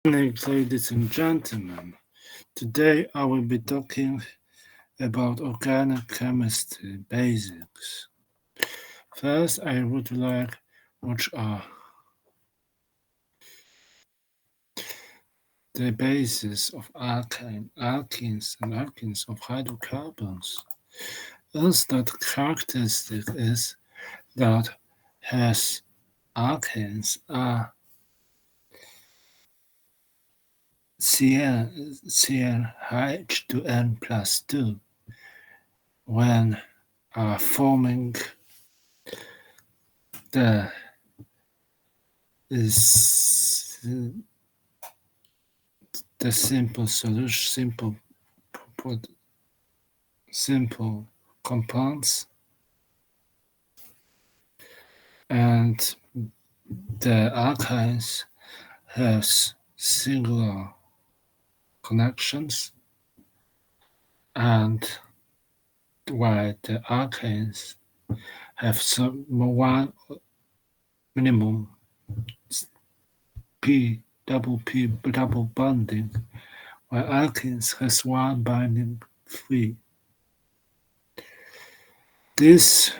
Evening, ladies and gentlemen. Today I will be talking about organic chemistry basics. First, I would like which are the basis of alkenes and alkenes of hydrocarbons. First, that characteristic is that has alkenes are CH2N plus 2 when forming the is the simple solution, simple compounds, and the alkynes have singular connections, and while the alkanes have some one minimum P double bonding, while alkenes has one binding free. This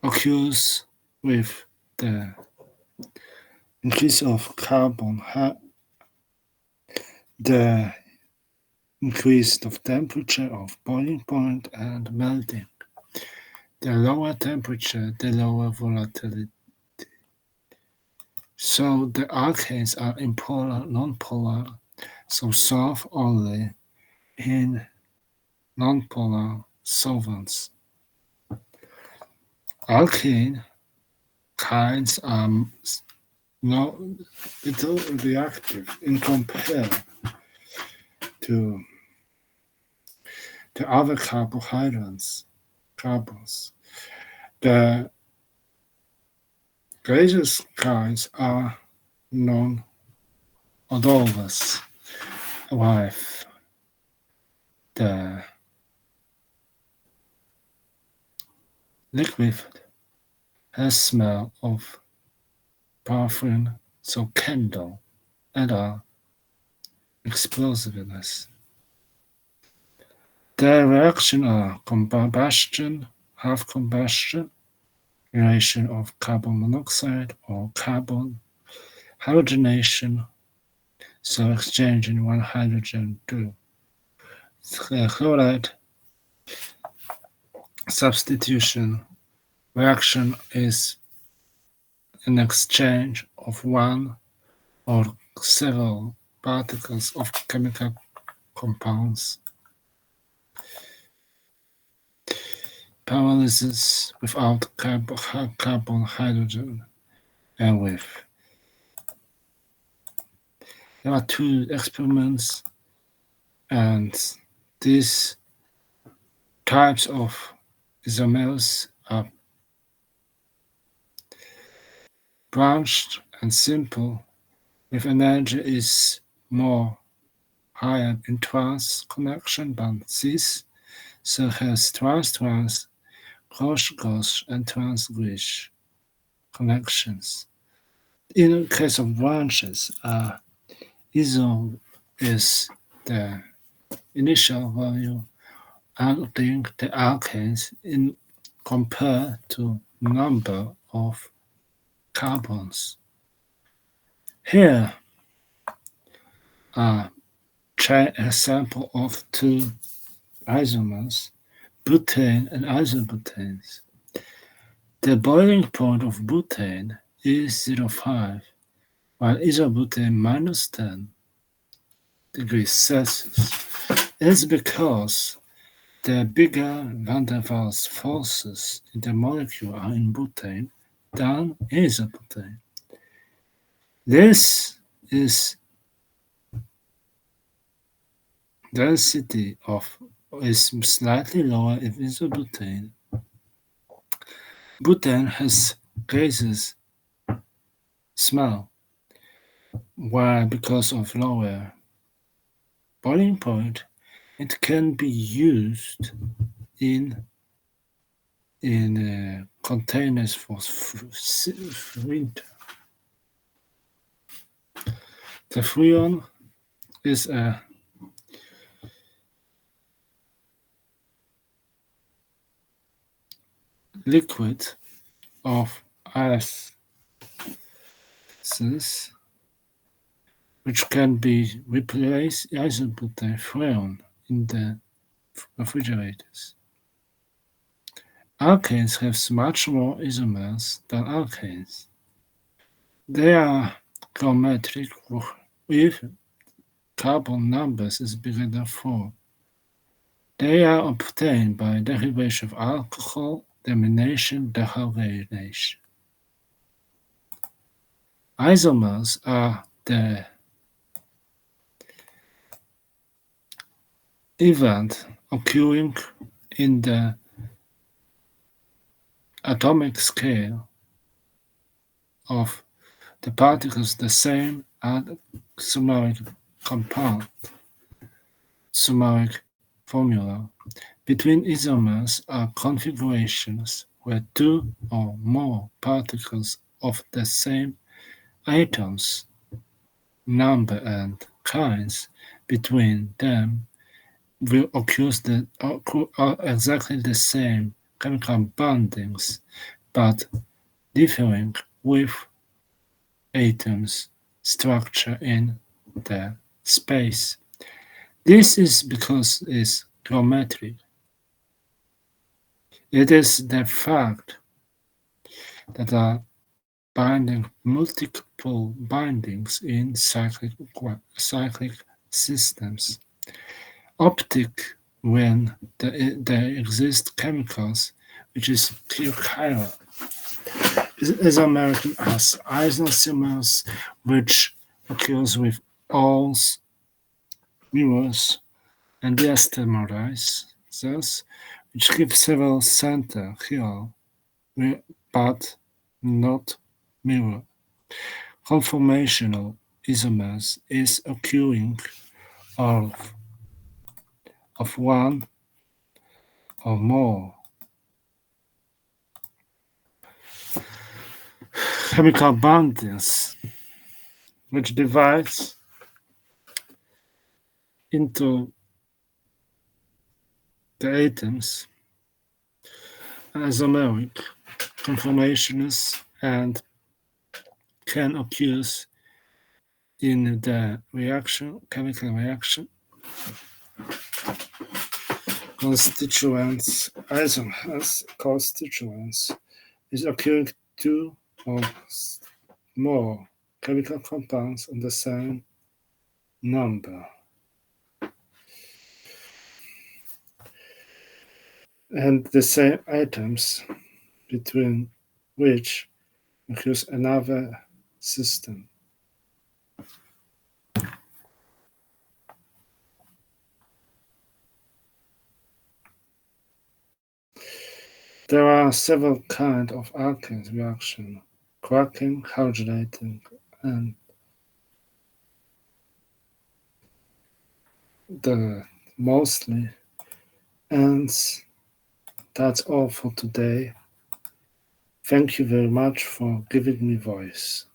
occurs with the increase of carbon, the increase of temperature of boiling point and melting. The lower temperature, the lower volatility. So the alkanes are nonpolar, so solve only in nonpolar solvents. Alkene kinds are not little reactive in compare to the other carbons. The gaseous kinds are non-odorless, while the liquid has smell of paraffin, so candle, and are explosiveness. The reaction are combustion, half combustion, relation of carbon monoxide or carbon halogenation, so exchanging one hydrogen to chloride. Substitution reaction is an exchange of one or several particles of chemical compounds. Pyrolysis without carbon, hydrogen, and with. There are two experiments, and these types of isomers are branched and simple, with energy is more higher in trans connection than cis, so has trans, Gauche, and trans-Glish connections. In the case of branches, iso is the initial value adding the alkanes in compared to number of carbons. Here are a sample of two isomers, butane and isobutanes. The boiling point of butane is 0.5, while isobutane minus 10 degrees Celsius. It's because the bigger van der Waals forces in the molecule are in butane than in isobutane. This is density is slightly lower in isobutane. Butane has gaseous smell, while because of lower boiling point, it can be used in containers for winter. The freon is a liquid of ices which can be replaced isobutane freon in the refrigerators. Alkanes have much more isomers than alkanes. They are geometric with carbon numbers is bigger than 4. They are obtained by derivation of alcohol, deamination, dehydrogenation. Isomers are the event occurring in the atomic scale of the particles the same summaric compound, summaric formula. Between isomers are configurations where two or more particles of the same atoms, number and kinds between them will occur exactly the same chemical bondings, but differing with atoms structure in the space. This is because it's geometric. It is the fact that are binding multiple bindings in cyclic systems. Optic when there exist chemicals which is chiral isomeric as isomers which occurs with alls, mirrors, and diastereomers, which give several center here, but not mirror. Conformational isomers is occurring of one or more chemical bondings, which divides into the atoms isomeric conformations and can occur in the chemical reaction. Constituents, isomers, constituents is occurring two or more chemical compounds on the same number. And the same atoms between which occurs another system. There are several kinds of alkane reaction: cracking, halogenating, and the mostly. And that's all for today. Thank you very much for giving me voice.